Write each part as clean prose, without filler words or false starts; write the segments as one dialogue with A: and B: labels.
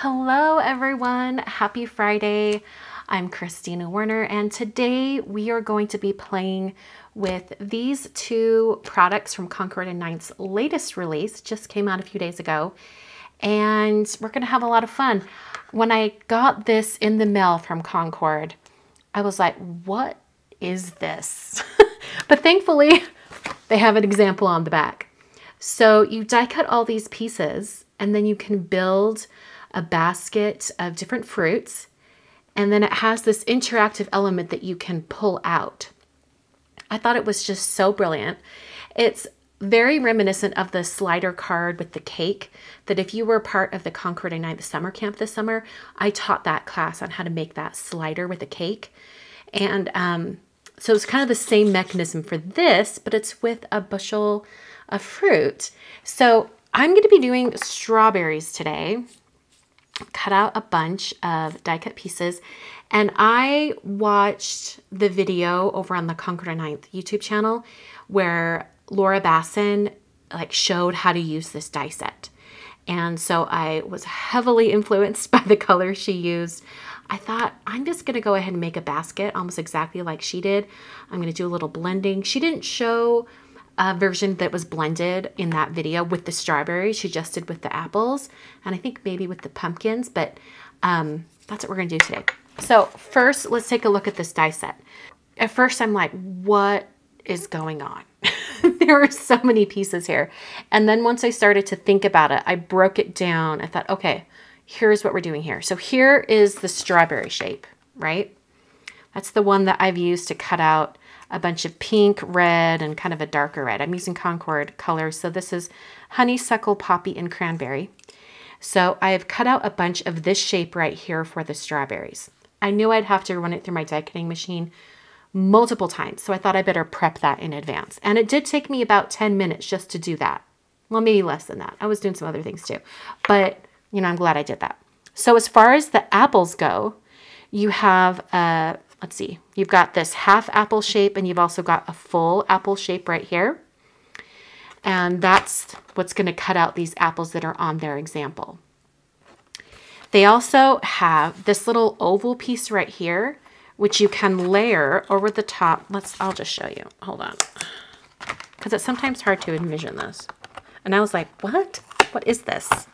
A: Hello everyone, happy Friday. I'm Christina Werner and today we are going to be playing with these two products from Concord and Ninth's latest release, just came out a few days ago, and we're gonna have a lot of fun. When I got this in the mail from Concord, I was like, what is this? But thankfully they have an example on the back. So you die cut all these pieces and then you can build a basket of different fruits, and then it has this interactive element that you can pull out. I thought it was just so brilliant. It's very reminiscent of the slider card with the cake that if you were part of the Concord and Ninth summer camp this summer, I taught that class on how to make that slider with a cake. And so it's kind of the same mechanism for this, but it's with a bushel of fruit. So I'm going to be doing strawberries today. Cut out a bunch of die cut pieces, and I watched the video over on the Concord and Ninth YouTube channel where Laura Basson showed how to use this die set. And so I was heavily influenced by the colors she used. I thought, I'm just going to go ahead and make a basket almost exactly like she did. I'm going to do a little blending. She didn't show a version that was blended in that video with the strawberries. She just did with the apples and I think maybe with the pumpkins, but that's what we're going to do today. So first, let's take a look at this die set. At first, I'm like, what is going on? There are so many pieces here. And then once I started to think about it, I broke it down. I thought, okay, here's what we're doing here. So here is the strawberry shape, right? That's the one that I've used to cut out a bunch of pink, red, and kind of a darker red. I'm using Concord colors. So this is honeysuckle, poppy, and cranberry. So I've cut out a bunch of this shape right here for the strawberries. I knew I'd have to run it through my die cutting machine multiple times, so I thought I better prep that in advance. And it did take me about 10 minutes just to do that. Well, maybe less than that. I was doing some other things too. But, you know, I'm glad I did that. So as far as the apples go, you have let's see, you've got this half apple shape and you've also got a full apple shape right here. And that's what's going to cut out these apples that are on their example. They also have this little oval piece right here, which you can layer over the top. I'll just show you. Hold on. Because it's sometimes hard to envision this. And I was like, what? What is this?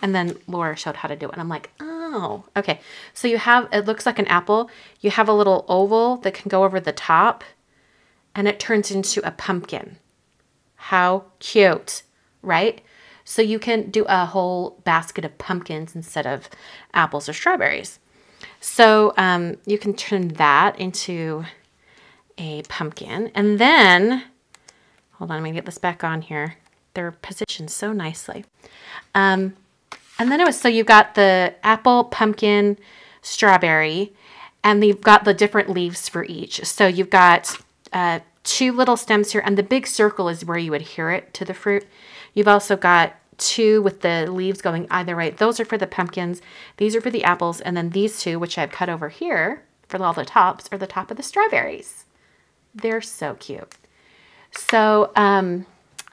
A: And then Laura showed how to do it. And I'm like, oh, okay. So you have, it looks like an apple. You have a little oval that can go over the top and it turns into a pumpkin. How cute, right? So you can do a whole basket of pumpkins instead of apples or strawberries. So you can turn that into a pumpkin. And then, hold on, I'm gonna get this back on here. They're positioned so nicely. And then so you've got the apple, pumpkin, strawberry, and you've got the different leaves for each. So you've got two little stems here, and the big circle is where you adhere it to the fruit. You've also got two with the leaves going either way. Those are for the pumpkins. These are for the apples, and then these two, which I've cut over here for all the tops, are the top of the strawberries. They're so cute. So,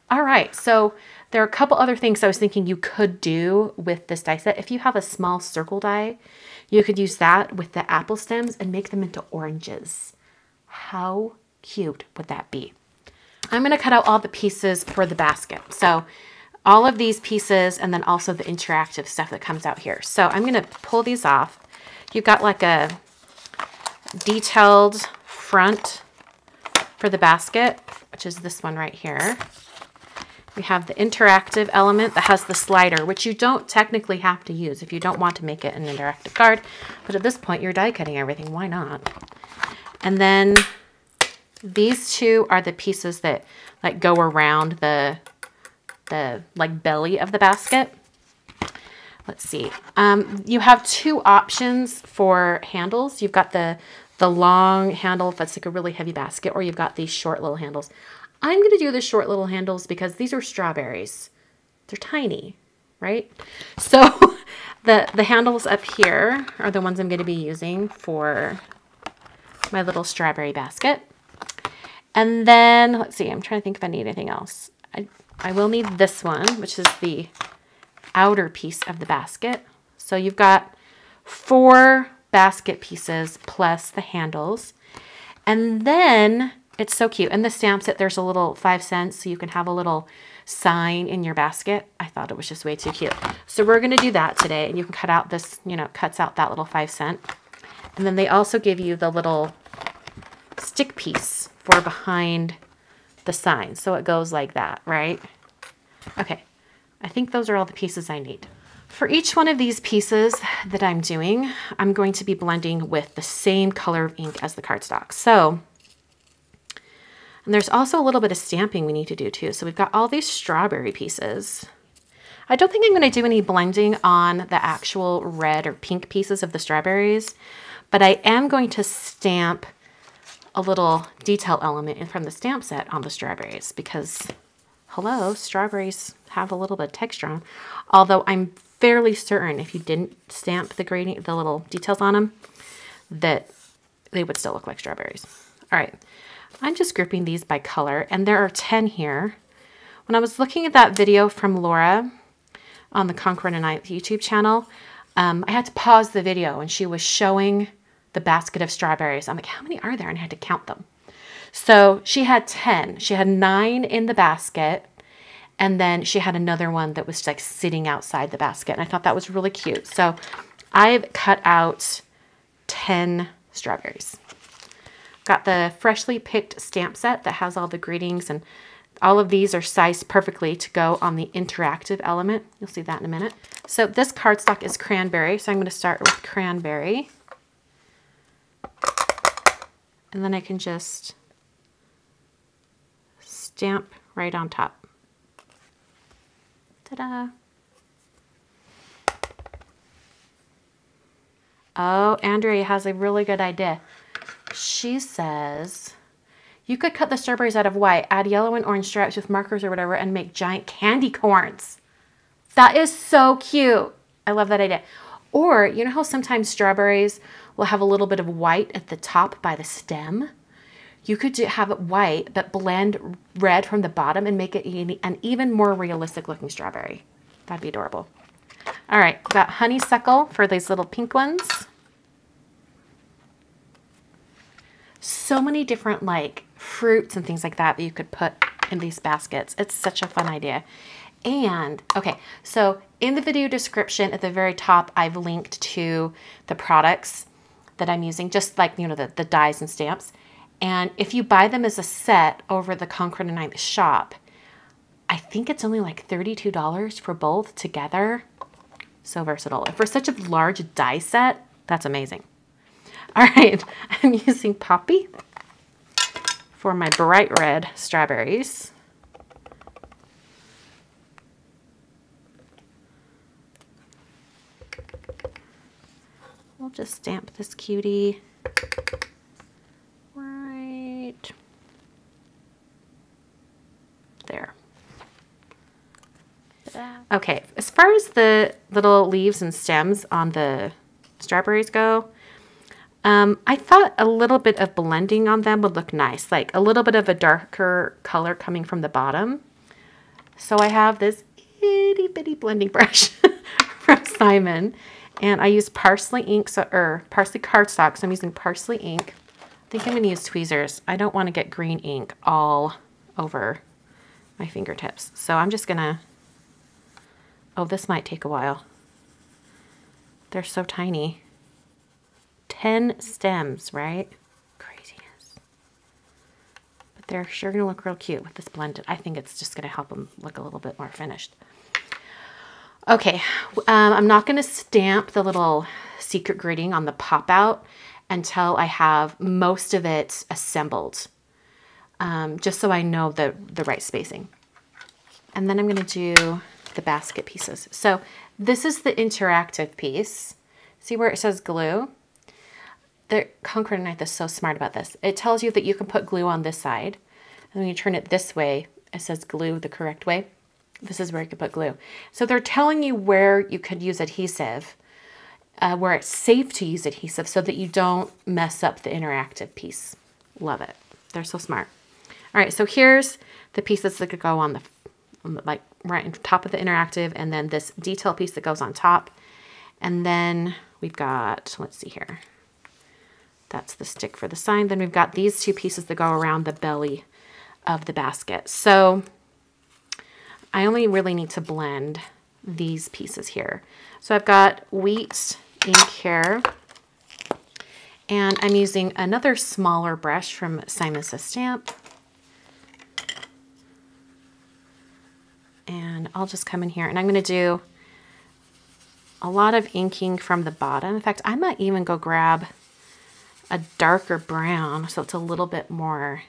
A: all right. So there are a couple other things I was thinking you could do with this die set. If you have a small circle die, you could use that with the apple stems and make them into oranges. How cute would that be? I'm going to cut out all the pieces for the basket. So all of these pieces and then also the interactive stuff that comes out here. So I'm going to pull these off. You've got like a detailed front for the basket, which is this one right here. We have the interactive element that has the slider, which you don't technically have to use if you don't want to make it an interactive card. But at this point, you're die cutting everything. Why not? And then these two are the pieces that go around the belly of the basket. Let's see. You have two options for handles. You've got the long handle if it's like a really heavy basket, or you've got these short little handles. I'm going to do the short little handles because these are strawberries. They're tiny, right? So the handles up here are the ones I'm going to be using for my little strawberry basket. And then, let's see, I'm trying to think if I need anything else. I will need this one, which is the outer piece of the basket. So you've got 4 basket pieces plus the handles. And then it's so cute. And the stamp set, there's a little 5 cents so you can have a little sign in your basket. I thought it was just way too cute. So we're going to do that today. And you can cut out this, you know, cuts out that little 5 cent. And then they also give you the little stick piece for behind the sign. So it goes like that, right? Okay. I think those are all the pieces I need. For each one of these pieces that I'm doing, I'm going to be blending with the same color of ink as the cardstock. So, and there's also a little bit of stamping we need to do too. So we've got all these strawberry pieces. I don't think I'm going to do any blending on the actual red or pink pieces of the strawberries, but I am going to stamp a little detail element from the stamp set on the strawberries because, hello, strawberries have a little bit of texture on them. Although I'm fairly certain if you didn't stamp the grading, the little details on them, that they would still look like strawberries. All right, I'm just grouping these by color, and there are 10 here. When I was looking at that video from Laura on the Concord and Ninth YouTube channel, I had to pause the video, and she was showing the basket of strawberries. I'm like, how many are there? And I had to count them. So she had 10. She had 9 in the basket, and then she had another one that was like sitting outside the basket. And I thought that was really cute. So I've cut out 10 strawberries. Got the freshly picked stamp set that has all the greetings, and all of these are sized perfectly to go on the interactive element. You'll see that in a minute. So this cardstock is cranberry. So I'm going to start with cranberry. And then I can just stamp right on top. Ta-da! Oh, Andrea has a really good idea. She says, you could cut the strawberries out of white, add yellow and orange stripes with markers or whatever, and make giant candy corns. That is so cute. I love that idea. Or, you know how sometimes strawberries will have a little bit of white at the top by the stem? You could have it white, but blend red from the bottom and make it an even more realistic looking strawberry. That'd be adorable. All right, got honeysuckle for these little pink ones. So many different like fruits and things like that you could put in these baskets. It's such a fun idea. And okay, so in the video description at the very top, I've linked to the products that I'm using, just like, you know, the dies and stamps. And if you buy them as a set over the Concord and Ninth shop, I think it's only like $32 for both together. So versatile. And for such a large die set, that's amazing. All right, I'm using Poppy for my bright red strawberries. We'll just stamp this cutie right there. Okay, as far as the little leaves and stems on the strawberries go, I thought a little bit of blending on them would look nice, like a little bit of a darker color coming from the bottom. So I have this itty bitty blending brush from Simon, and I use parsley ink, or parsley cardstock, so I'm using parsley ink. I think I'm going to use tweezers. I don't want to get green ink all over my fingertips. So I'm just going to, oh, this might take a while. They're so tiny. 10 stems, right? Craziness. But they're sure going to look real cute with this blended. I think it's just going to help them look a little bit more finished. Okay, I'm not going to stamp the little secret greeting on the pop out until I have most of it assembled, just so I know the right spacing. And then I'm going to do the basket pieces. So this is the interactive piece. See where it says glue? The Concord and Ninth is so smart about this. It tells you that you can put glue on this side, and when you turn it this way, it says glue the correct way. This is where you can put glue. So they're telling you where you could use adhesive, where it's safe to use adhesive so that you don't mess up the interactive piece. Love it. They're so smart. All right, so here's the pieces that could go on the like right on top of the interactive, and then this detail piece that goes on top. And then we've got, let's see here. That's the stick for the sign. Then we've got these two pieces that go around the belly of the basket. So I only really need to blend these pieces here. So I've got wheat ink here, and I'm using another smaller brush from Simon Says Stamp. And I'll just come in here and I'm going to do a lot of inking from the bottom. In fact, I might even go grab a darker brown so it's a little bit more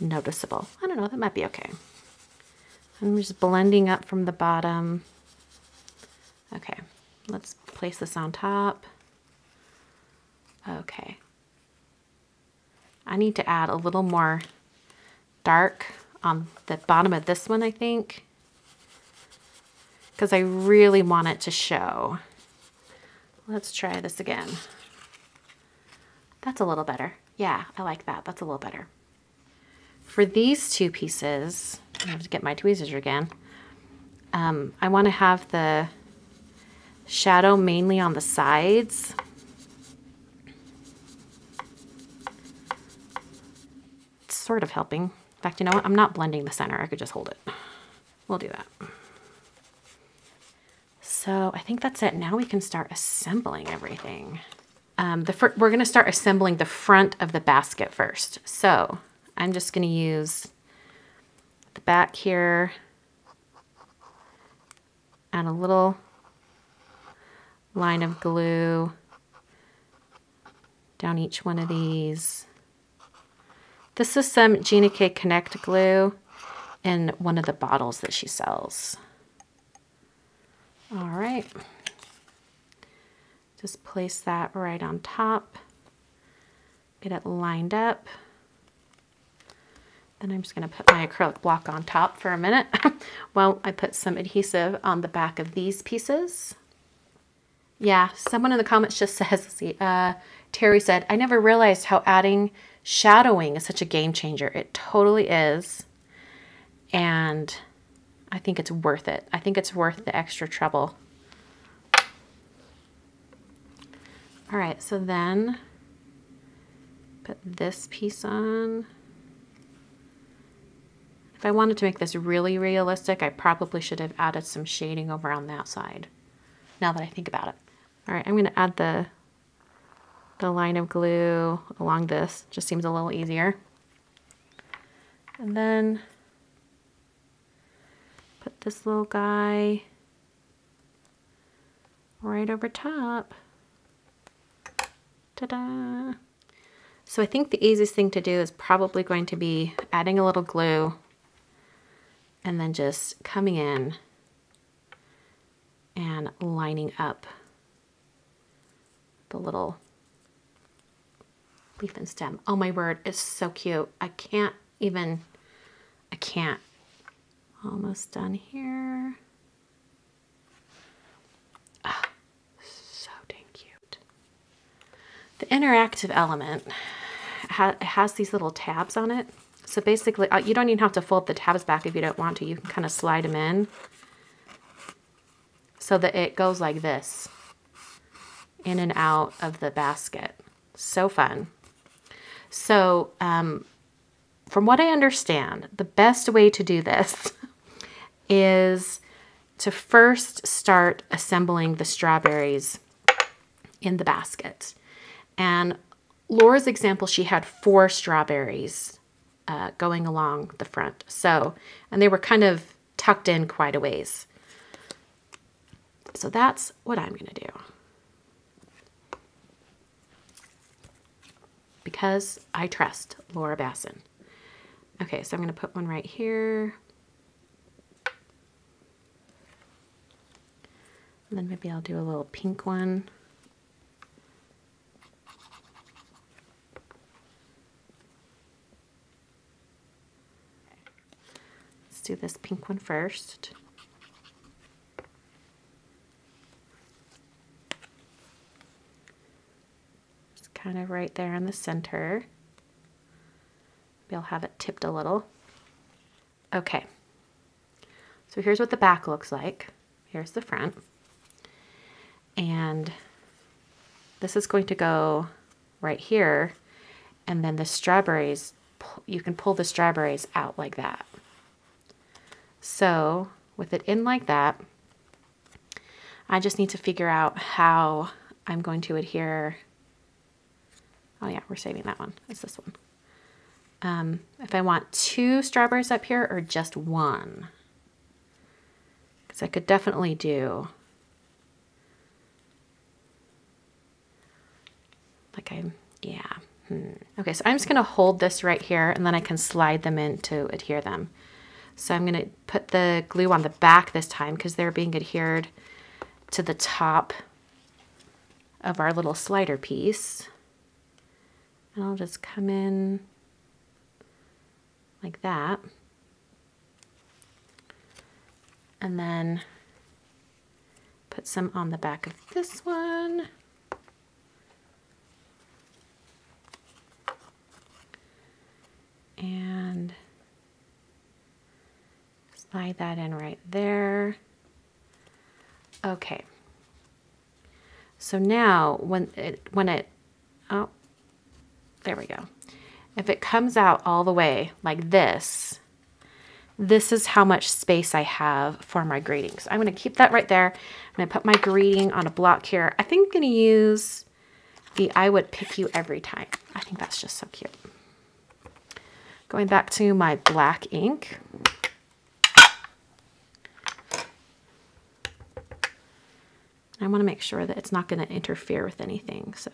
A: noticeable. I don't know, that might be okay. I'm just blending up from the bottom. Okay, let's place this on top. Okay. I need to add a little more dark on the bottom of this one, I think, because I really want it to show. Let's try this again. That's a little better. Yeah, I like that. That's a little better. For these two pieces, I have to get my tweezers again. I want to have the shadow mainly on the sides. It's sort of helping. In fact, you know what? I'm not blending the center. I could just hold it. We'll do that. So I think that's it. Now we can start assembling everything. We're going to start assembling the front of the basket first. So I'm just going to use the back here and a little line of glue down each one of these. This is some Gina K Connect glue in one of the bottles that she sells. All right. Just place that right on top. Get it lined up. Then I'm just going to put my acrylic block on top for a minute while I put some adhesive on the back of these pieces. Yeah, someone in the comments just says, let's see, Terry said, I never realized how adding shadowing is such a game changer. It totally is. And I think it's worth it. I think it's worth the extra trouble. All right, so then put this piece on. If I wanted to make this really realistic, I probably should have added some shading over on that side, now that I think about it. All right, I'm gonna add the line of glue along this. Just seems a little easier. And then put this little guy right over top. Ta-da! So I think the easiest thing to do is probably going to be adding a little glue and then just coming in and lining up the little leaf and stem. Oh my word, it's so cute. I can't. Almost done here. Oh, so dang cute. The interactive element has these little tabs on it. So basically, you don't even have to fold the tabs back if you don't want to. You can kind of slide them in so that it goes like this, in and out of the basket. So fun. So from what I understand, the best way to do this is to first start assembling the strawberries in the basket. And Laura's example, she had 4 strawberries going along the front. So, and they were kind of tucked in quite a ways. So that's what I'm going to do. Because I trust Laura Basson. Okay, so I'm going to put one right here. And then maybe I'll do a little pink one. Let's do this pink one first. Just kind of right there in the center. Maybe I'll have it tipped a little. Okay. So here's what the back looks like. Here's the front. And this is going to go right here. And then the strawberries, you can pull the strawberries out like that. So with it in like that, I just need to figure out how I'm going to adhere. Oh yeah, we're saving that one. It's this one. If I want 2 strawberries up here or just 1. Because I could definitely do like Okay, so I'm just gonna hold this right here and then I can slide them in to adhere them. So I'm gonna put the glue on the back this time because they're being adhered to the top of our little slider piece. And I'll just come in like that. And then put some on the back of this one. And slide that in right there. Okay. So now oh, there we go. If it comes out all the way like this is how much space I have for my greeting. So I'm going to keep that right there. I'm going to put my greeting on a block here. I think I'm going to use the I Would Pick You Every Time. I think that's just so cute. Going back to my black ink. I want to make sure that it's not going to interfere with anything, so.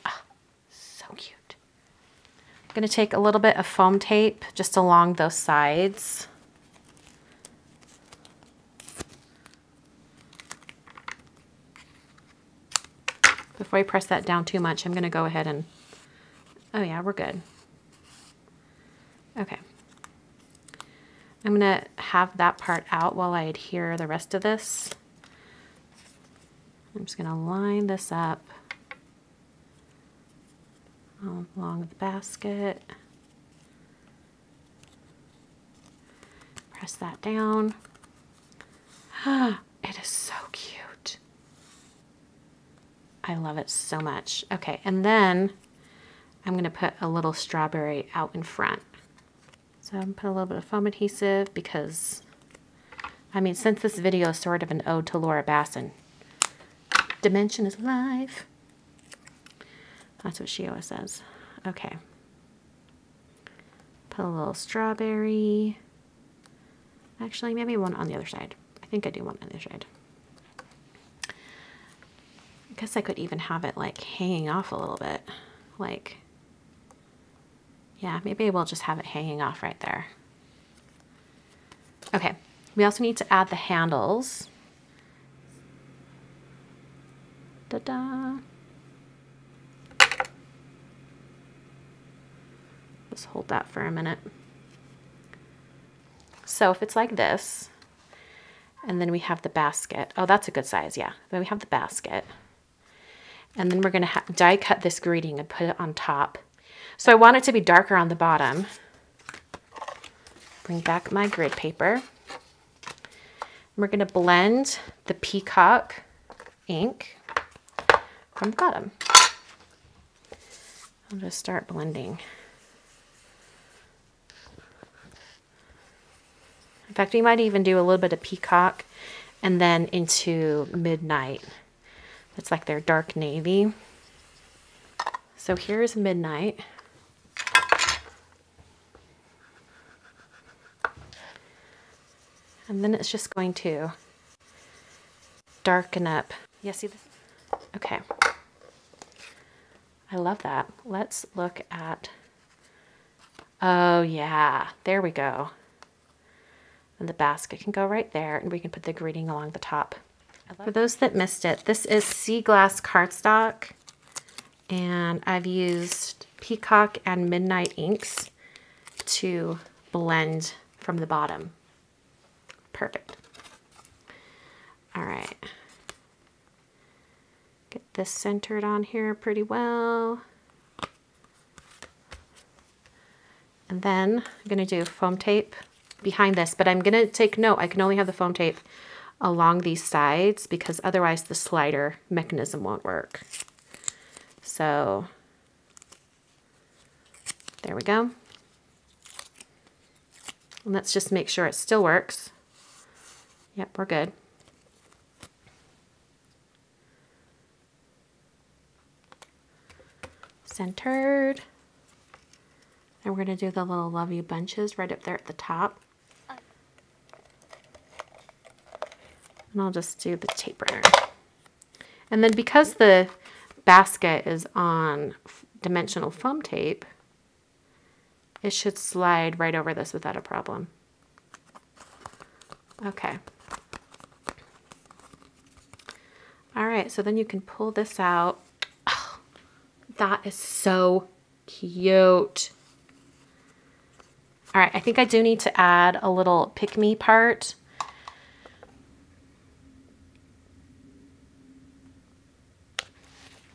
A: Ah, so cute. I'm going to take a little bit of foam tape just along those sides. Before I press that down too much, I'm going to go ahead and, oh yeah, we're good. Okay. I'm going to have that part out while I adhere the rest of this. I'm just going to line this up along the basket. Press that down. It is so cute. I love it so much. Okay, and then I'm going to put a little strawberry out in front. So I'm going to put a little bit of foam adhesive because, I mean, since this video is sort of an ode to Laura Basson, dimension is life. That's what she always says. Okay. Put a little strawberry. Actually, maybe one on the other side. I think I do one on the other side. I guess I could even have it like hanging off a little bit. Like, yeah, maybe we'll just have it hanging off right there. Okay, we also need to add the handles. Ta-da! Just hold that for a minute. So if it's like this, and then we have the basket. Oh, that's a good size, yeah. Then we have the basket. And then we're going to die cut this greeting and put it on top. So I want it to be darker on the bottom. Bring back my grid paper. We're going to blend the peacock ink from the bottom. I'll just start blending. In fact, we might even do a little bit of peacock and then into midnight. It's like their dark navy. So here's midnight. And then it's just going to darken up. Yeah, see this? Okay. I love that. Let's look at, oh yeah, there we go. And the basket can go right there and we can put the greeting along the top. For those that missed it, this is Sea Glass cardstock and I've used Peacock and Midnight inks to blend from the bottom. Perfect. All right. Get this centered on here pretty well. And then I'm going to do foam tape behind this, but I'm gonna take note, I can only have the foam tape along these sides because otherwise the slider mechanism won't work. So there we go. And let's just make sure it still works. Yep, we're good. Centered. And we're going to do the little love you bunches right up there at the top. And I'll just do the tape runner. And then because the basket is on dimensional foam tape, it should slide right over this without a problem. Okay. All right, so then you can pull this out. Oh, that is so cute. All right, I think I do need to add a little pick-me part.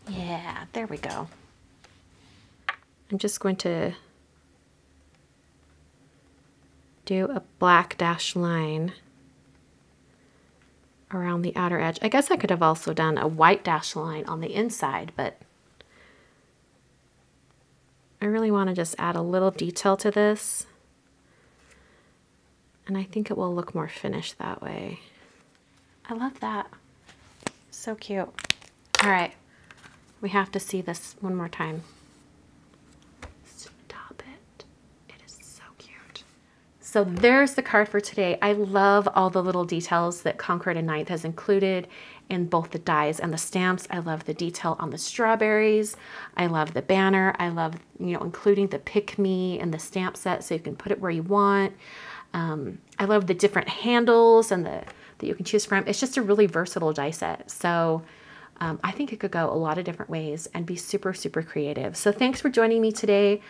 A: Yeah, there we go. I'm just going to do a black dashed line around the outer edge. I guess I could have also done a white dashed line on the inside, but I really want to just add a little detail to this. And I think it will look more finished that way. I love that. So cute. All right, we have to see this one more time. Stop it. It is so cute. So there's the card for today. I love all the little details that Concord and Ninth has included in both the dies and the stamps. I love the detail on the strawberries. I love the banner. I love, including the pick me and the stamp set so you can put it where you want. I love the different handles and that you can choose from. It's just a really versatile die set. So I think it could go a lot of different ways and be super, super creative. So thanks for joining me today.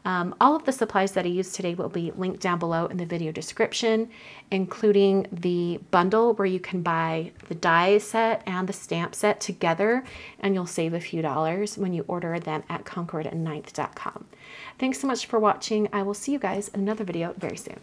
A: All of the supplies that I used today will be linked down below in the video description, including the bundle where you can buy the die set and the stamp set together, and you'll save a few dollars when you order them at concordandninth.com. Thanks so much for watching. I will see you guys in another video very soon.